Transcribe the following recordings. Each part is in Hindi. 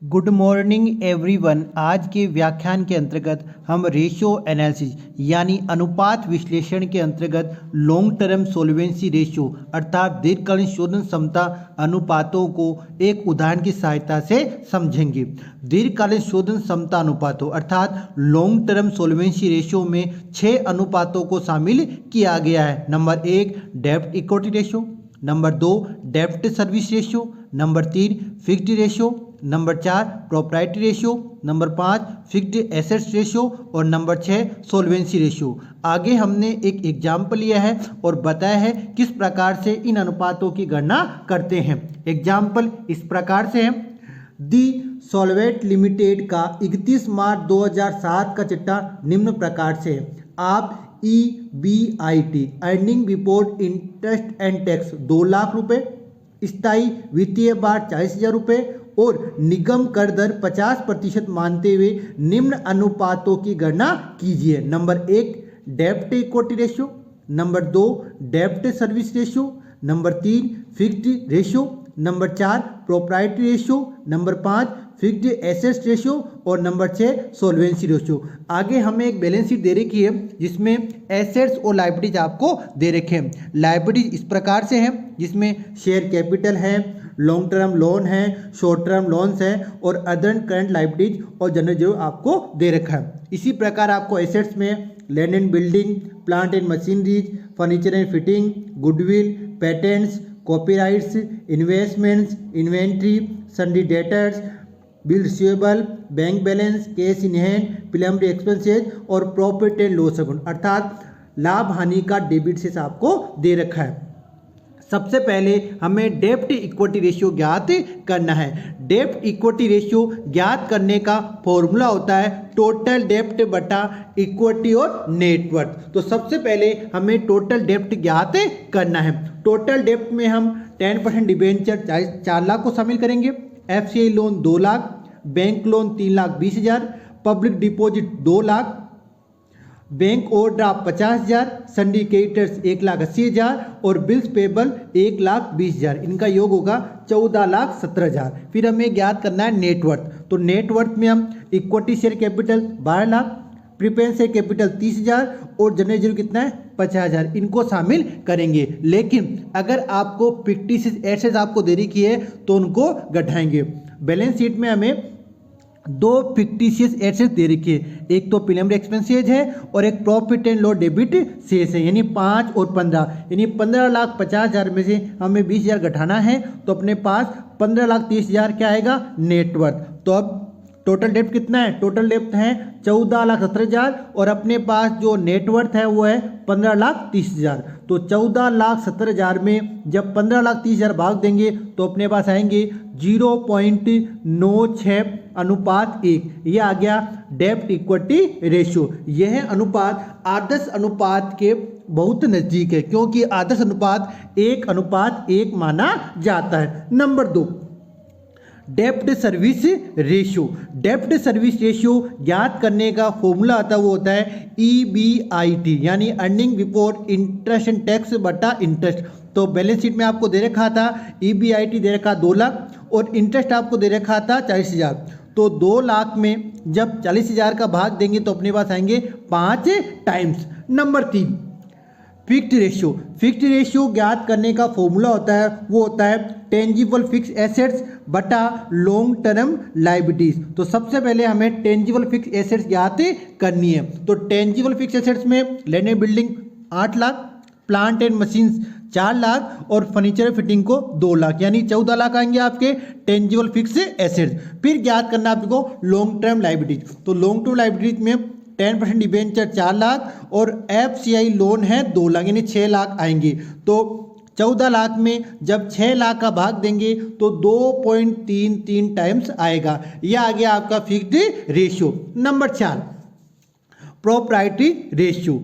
Good morning everyone. आज के व्याख्यान के अंतर्गत हम रेशियो एनालिसिस यानी अनुपात विश्लेषण के अंतर्गत लॉन्ग टर्म सोल्वेंसी रेशियो अर्थात दीर्घकालीन शोधन क्षमता अनुपातों को एक उदाहरण की सहायता से समझेंगे। दीर्घकालीन शोधन क्षमता अनुपातों अर्थात लॉन्ग टर्म सोल्वेंसी रेशियो में 6 अनुपातों को शामिल किया गया है। नंबर 1 डेब्ट इक्विटी रेशियो, नंबर 2 डेब्ट service ratio, number 3 fixed ratio, number 4 proprietary ratio, number 5 fixed assets ratio और नंबर 6 सोल्वेंसी रेशियो। आगे हमने एक एग्जाम्पल लिया है और बताया है किस प्रकार से इन अनुपातों की गणना करते हैं। एग्जाम्पल इस प्रकार से है। दी सॉल्वेट लिमिटेड का 31 मार्च 2007 का चिट्ठा निम्न प्रकार से है। आप EBIT earning before interest and tax 2 lakh रुपए, स्थायी वित्तीय बार 40,000 रुपये और निगम कर दर 50% मानते हुए निम्न अनुपातों की गणना कीजिए। नंबर 1 डेब्ट इक्विटी रेशियो, नंबर 2 डेब्ट service ratio, number 3 fixed ratio, number 4 proprietary ratio, number 5 fixed assets ratio और नंबर 6 सोल्वेंसी रेशियो। आगे हमें एक बैलेंस शीट दे रखी है जिसमें एसेट्स और लायबिलिटीज आपको दे रखे हैं। लायबिलिटीज इस प्रकार से है जिसमें शेयर कैपिटल है, लॉन्ग टर्म लोन है, शॉर्ट टर्म लोन्स है और अदर करंट लायबिलिटीज और जनरल रिजर्व आपको दे रखा है। इसी प्रकार आपको एसेट्स में land and building, plant and machineries, furniture and fitting, goodwill, patents, copyrights, investments, inventory, सन्डी debtors, bill receivable, bank balance, cash in hand, preliminary expenses और प्रॉफिट एंड लॉस अकाउंट अर्थात लाभ हानि का डेबिट शेष आपको दे रखा है। सबसे पहले हमें डेब्ट इक्विटी रेशियो ज्ञात करना है। डेब्ट इक्विटी रेशियो ज्ञात करने का फॉर्मूला होता है टोटल डेब्ट बटा इक्विटी और नेटवर्थ। तो सबसे पहले हमें टोटल डेब्ट ज्ञात करना है। टोटल डेब्ट में हम 10% डिबेंचर 4 लाख को शामिल करेंगे, FCI loan 2 lakh, bank loan 3,20,000, public deposit 2 lakh, bank overdraft 50,000, syndicators 1,80,000 और बिल्स पेबल 1,20,000। इनका योग होगा 14,17,000। फिर हमें ज्ञात करना है नेटवर्थ। तो नेटवर्थ में हम equity share capital 12 lakh, preference share capital 30,000 और जनरल रिजर्व कितना है 50,000। इनको शामिल करेंगे। लेकिन अगर आपको फिक्टिशियस एसेट्स आपको दे रखी है तो उनको घटाएंगे। बैलेंस शीट में हमें 2 फिक्टिशियस एसेट्स दे रखी है, एक तो प्रिलिमिनरी एक्सपेंसेस है और एक प्रॉफिट एंड लॉस डेबिट शेष है, यानी 5 और 15, यानी 15,50,000 में से हमें 20,000 घटाना है तो अपने पास 15,30,000 क्या आएगा नेटवर्थ। तो अब टोटल डेब्ट कितना है? टोटल डेब्ट है 14,17,000 और अपने पास जो नेटवर्थ है वो है 15,30,000। तो 14,17,000 में जब 15,30,000 भाग देंगे तो अपने पास आएंगे 0.96 अनुपात 1। यह आ गया डेब्ट इक्विटी रेशियो। यह अनुपात आदर्श अनुपात के बहुत नजदीक है क्योंकि आदर्श अनुपात 1:1 माना जाता है। नंबर 2 डेब्ट सर्विस रेशियो। डेब्ट सर्विस रेशियो ज्ञात करने का फॉर्मूला आता है वो होता है EBIT यानी earning before interest and tax बटा इंटरेस्ट। तो बैलेंस शीट में आपको दे रखा था EBIT दे रखा 2 लाख और इंटरेस्ट आपको दे रखा था 40,000। तो 2 लाख में जब 40,000 का भाग देंगे तो अपने पास आएंगे 5 times. Number 3 fixed ratio. Fixed ratio ज्ञात करने का फॉर्मूला होता है वो होता है टेंजिबल फिक्स एसेट्स बटा लॉन्ग टर्म लायबिलिटीज। तो सबसे पहले हमें टेंजिबल फिक्स एसेट्स ज्ञात करनी है। तो टेंजिबल फिक्स एसेट्स में land and building 8 lakh, plant and machines 4 lakh और फर्नीचर फिटिंग को 2 लाख, यानी 14 लाख आएंगे आपके टेंजिबल फिक्स एसेट्स। फिर ज्ञात करना आपको लॉन्ग टर्म लायबिलिटीज। तो लॉन्ग टर्म लायबिलिटीज में 10% डिबेंचर 4 लाख और FCI लोन है 2 लाख, यानी 6 लाख आएंगे। तो 14 लाख में जब 6 लाख का भाग देंगे तो 2.33 टाइम्स आएगा। यह आ गया आपका fixed ratio. Number 4 proprietary ratio.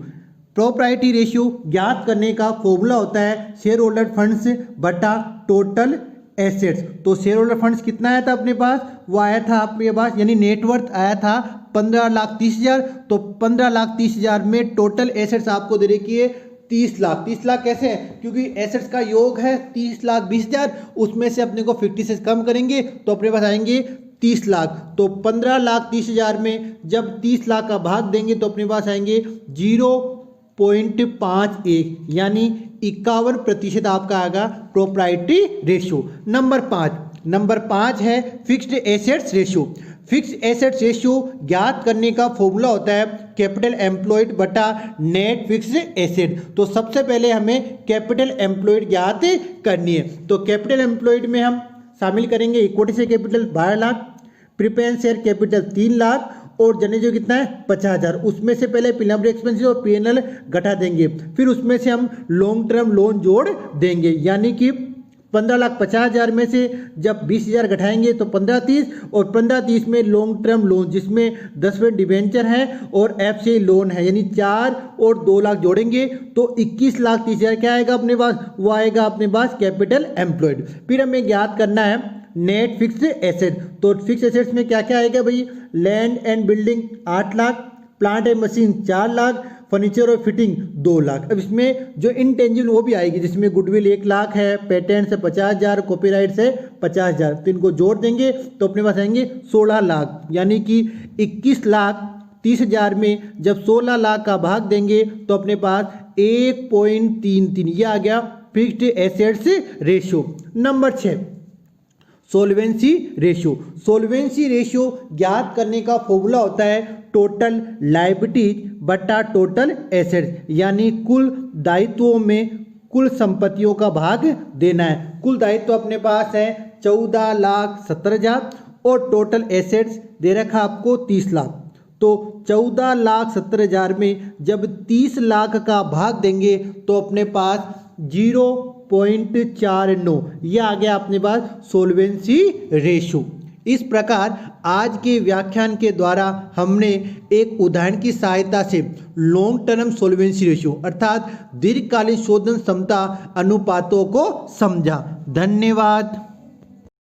Proprietary ratio ज्ञात करने का फॉर्मूला होता है शेयर होल्डर फंड्स बटा टोटल एसेट्स। तो शेयर होल्डर फंड्स कितना आया था अपने पास? वो आया था आपके पास यानी नेटवर्थ आया था 15,30,000। तो 15,30,000 में टोटल एसेट्स आपको दे रखी है 30 लाख। 30 लाख कैसे है? क्योंकि एसेट्स का योग है 30,20,000, उसमें से अपने को 50 से कम करेंगे तो अपने पास आएंगे 30 लाख, तो 15,30,000 में जब 30 लाख का भाग देंगे तो अपने पास आएंगे 0.51, यानी 51% आपका आएगा प्रोप्राइटरी रेशियो। नंबर 5 है fixed assets ratio. Fixed assets ratio ज्ञात करने का फॉर्मूला होता है कैपिटल एम्प्लॉयड बटा नेट फिक्स्ड एसेट। तो सबसे पहले हमें कैपिटल एम्प्लॉयड ज्ञात करनी है। तो कैपिटल एम्प्लॉयड में हम शामिल करेंगे इक्विटी से capital 12 lakh, preference share capital 3 lakh और जनरल कितना है 50,000। उसमें से पहले प्रीलिमिनरी एक्सपेंसेस और पीएनएल घटा देंगे, फिर उसमें से हम लॉन्ग टर्म लोन जोड़ देंगे, यानी कि 15,50,000 में से जब 20,000 घटाएंगे तो 15,30 और 15,30 में लॉन्ग टर्म लोन जिसमें 10% डिवेंचर है और एफसीआई लोन है, यानी 4 और 2 लाख जोड़ेंगे तो 21,30,000 क्या आएगा अपने पास, वो आएगा अपने पास कैपिटल एम्प्लॉयड। फिर हमें ज्ञात करना है नेट फिक्स्ड एसेट। तो फिक्स एसेट्स में क्या क्या आएगा भाई, land and building 8 lakh, plant and machine 4 lakh, furniture और फिटिंग 2 लाख। अब इसमें जो इनटेंजिबल वो भी आएगी, जिसमें गुडविल 1 लाख है, पेटेंट से 50,000, कॉपीराइट से 50,000, तो इनको जोड़ देंगे तो अपने पास आएंगे 16 लाख, यानी कि 21,30,000 में जब 16 लाख का भाग देंगे तो अपने पास 1.33 ये आ गया fixed assets ratio. Number 6 solvency ratio. Solvency ratio ज्ञात करने का फॉर्मूला होता है टोटल लायबिलिटीज बटा टोटल एसेट्स, यानी कुल दायित्वों में कुल संपत्तियों का भाग देना है। कुल दायित्व अपने पास है 14,70,000 और टोटल एसेट्स दे रखा आपको 30 लाख। तो 14,70,000 में जब 30 लाख का भाग देंगे तो अपने पास 0.49 यह आ गया अपने पास सोल्वेंसी रेशियो। इस प्रकार आज के व्याख्यान के द्वारा हमने एक उदाहरण की सहायता से लॉन्ग टर्म सोल्वेंसी रेशियो अर्थात दीर्घकालीन शोधन क्षमता अनुपातों को समझा। धन्यवाद।